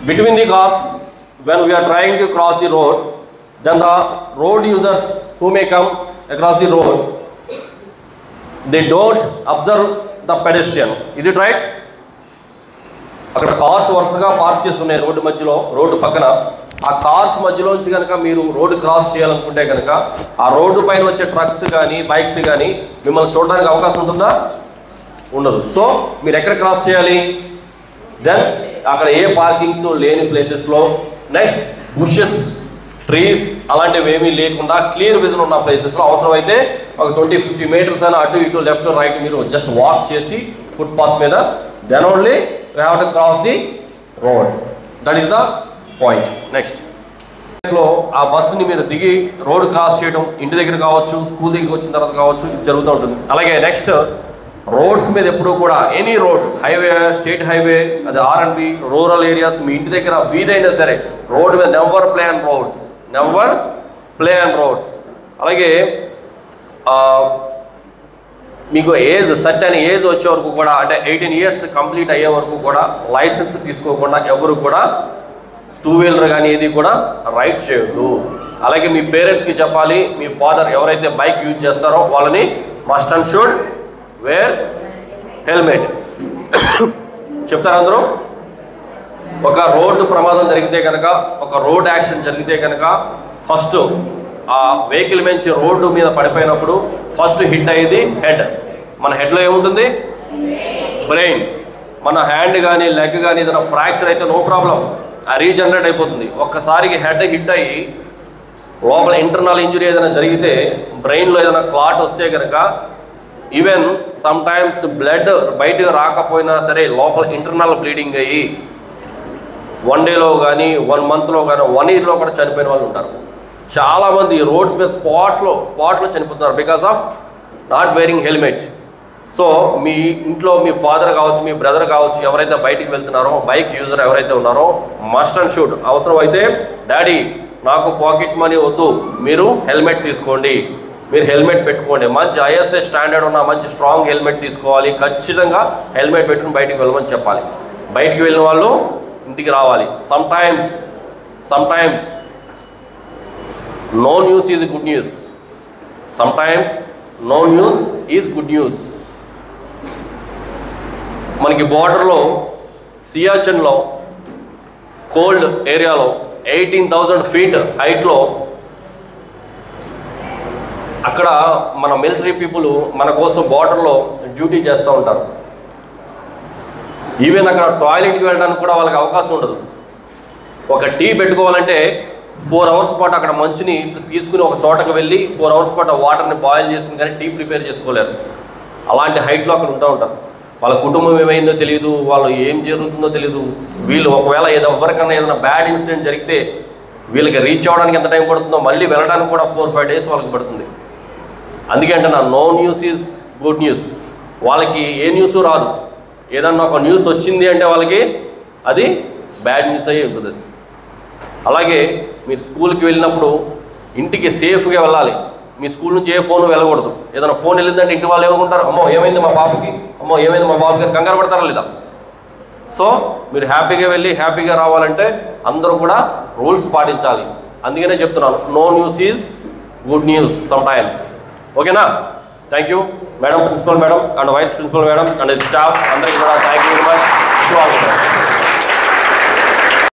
between the cars when we are trying to cross the road, then the road users who may come across the road, they don't observe the pedestrian. Is it right? అక్కడ cars వరుసగా park చేసి ఉన్నాయి road మధ్యలో, road పక్కన. ఆ cars మధ్యలోంచి కనుక మీరు road cross చేయాలనుకుంటే కనుక ఆ రోడ్డు పైన వచ్చే ట్రక్స్ కానీ బైక్స్ కానీ మిమ్మల్ని చూడడానికి అవకాశం ఉంటుందా? ఉండదు. సో మీరు ఎక్కడ క్రాస్ చేయాలి? దెన్ అక్కడ ఏ పార్కింగ్స్ లేని ప్లేసెస్లో, నెక్స్ట్ బుషెస్, ట్రీస్ అలాంటివి ఏమీ లేకుండా క్లియర్ విజన్ ఉన్న ప్లేసెస్లో అవసరమైతే ఒక 20-50 మీటర్స్ అయినా అటు ఇటు లెఫ్ట్ రైట్ మీరు జస్ట్ వాక్ చేసి ఫుట్పాత్ మీద, then only we have to cross the road. That is the point. Next లో ఆ బస్సుని మీరు దిగి రోడ్ క్రాస్ చేయడం, ఇంటి దగ్గర కావచ్చు, స్కూల్ దగ్గరికి వచ్చిన తర్వాత కావచ్చు, ఇది జరుగుతూ ఉంటుంది. అలాగే నెక్స్ట్ రోడ్స్ మీద ఎప్పుడూ కూడా any road, highway, state highway, అది R&B, రూరల్ ఏరియాస్, మీ ఇంటి దగ్గర వీధైనా సరే రోడ్ మీద నెవర్ ప్లాన్ రోడ్స్. అలాగే మీకు ఏజ్ సర్టెన్ ఏజ్ వచ్చే వరకు కూడా, అంటే 18 ఇయర్స్ కంప్లీట్ అయ్యే వరకు కూడా లైసెన్స్ తీసుకోకుండా ఎవరు కూడా 2 వీలర్ కానీ ఏది కూడా రైడ్ చేయొద్దు. అలాగే మీ పేరెంట్స్కి చెప్పాలి, మీ ఫాదర్ ఎవరైతే బైక్ యూజ్ చేస్తారో వాళ్ళని must and should wear helmet. చెప్తారు అందరూ. ఒక రోడ్డు ప్రమాదం జరిగితే కనుక, ఒక రోడ్ యాక్సిడెంట్ జరిగితే కనుక ఫస్ట్ ఆ వెహికల్ నుంచి రోడ్డు మీద పడిపోయినప్పుడు ఫస్ట్ హిట్ అయ్యేది హెడ్. మన హెడ్లో ఏముంటుంది? బ్రెయిన్. మన హ్యాండ్ కానీ లెగ్ కానీ ఏదైనా ఫ్రాక్చర్ అయితే నో ప్రాబ్లం, రీజనరేట్ అయిపోతుంది. ఒక్కసారికి హెడ్ హిట్ అయ్యి లోపల ఇంటర్నల్ ఇంజురీ ఏదైనా జరిగితే, బ్రెయిన్లో ఏదైనా క్లాట్ వస్తే కనుక ఈవెన్ సమ్ టైమ్స్ బ్లడ్ బయటకు రాకపోయినా సరే లోపల ఇంటర్నల్ బ్లీడింగ్ అయ్యి 1 డేలో కానీ 1 మంత్లో కానీ 1 ఇయర్లో కూడా చనిపోయిన వాళ్ళు ఉంటారు. చాలామంది రోడ్స్ మీద స్పాట్లో చనిపోతున్నారు because of not wearing helmet. So మీ ఇంట్లో మీ ఫాదర్ కావచ్చు, మీ బ్రదర్ కావచ్చు, ఎవరైతే బయటికి వెళ్తున్నారో, బైక్ యూజర్ ఎవరైతే ఉన్నారో మస్ట్ అండ్ షుడ్ అవసరం అయితే డాడీ నాకు పాకెట్ మనీ వద్దు, మీరు హెల్మెట్ తీసుకోండి, మీరు హెల్మెట్ పెట్టుకోండి. మంచి ISA స్టాండర్డ్ ఉన్న మంచి స్ట్రాంగ్ హెల్మెట్ తీసుకోవాలి. ఖచ్చితంగా హెల్మెట్ పెట్టుకుని బయటికి వెళ్ళమని చెప్పాలి. బయటికి వెళ్ళిన వాళ్ళు ఇంటికి రావాలి. Some times no news is good news. Sometimes no news is good news. మనకి బార్డర్లో సియాచెన్లో కోల్డ్ ఏరియాలో 18,000 ఫీట్ హైట్లో అక్కడ మన మిలిటరీ పీపుల్ మన కోసం బార్డర్లో డ్యూటీ చేస్తూ ఉంటారు. ఈవెన్ అక్కడ టాయిలెట్కి వెళ్ళడానికి కూడా వాళ్ళకి అవకాశం ఉండదు. ఒక టీ పెట్టుకోవాలంటే 4 అవర్స్ పాటు అక్కడ మంచిని తీసుకుని ఒక చోటకు వెళ్ళి 4 అవర్స్ పాటు వాటర్ని బాయిల్ చేసుకుని కానీ టీ ప్రిపేర్ చేసుకోలేరు. అలాంటి హైట్లో అక్కడ ఉంటారు. వాళ్ళ కుటుంబం ఏమైందో తెలియదు, వాళ్ళు ఏం జరుగుతుందో తెలియదు. వీళ్ళు ఒకవేళ ఎవరికన్నా ఏదైనా బ్యాడ్ ఇన్సిడెంట్ జరిగితే వీళ్ళకి రీచ్ అవ్వడానికి ఎంత టైం పడుతుందో, మళ్ళీ వెళ్ళడానికి కూడా 4-5 డేస్ వాళ్ళకి పడుతుంది. అందుకే అంటే no news is good news. వాళ్ళకి ఏ న్యూస్ రాదు. ఏదన్నా ఒక న్యూస్ వచ్చింది అంటే వాళ్ళకి అది బ్యాడ్ న్యూస్ అయ్యి ఉంటుంది. అలాగే మీరు స్కూల్కి వెళ్ళినప్పుడు ఇంటికి సేఫ్గా వెళ్ళాలి. మీ స్కూల్ నుంచి ఏ ఫోన్ వెళ్ళకూడదు. ఏదైనా ఫోన్ వెళ్ళిందంటే ఇంటి వాళ్ళు ఏమనుకుంటారు, అమ్మో ఏమైంది మా బాబుకి కంగారు పడతారా లేదా? సో మీరు హ్యాపీగా వెళ్ళి హ్యాపీగా రావాలంటే అందరూ కూడా రూల్స్ పాటించాలి. అందుకనే చెప్తున్నాను, no news is good news sometimes. ఓకేనా? Thank you madam, principal madam and vice principal madam and staff అందరికీ కూడా థ్యాంక్ యూ వెరీ మచ్.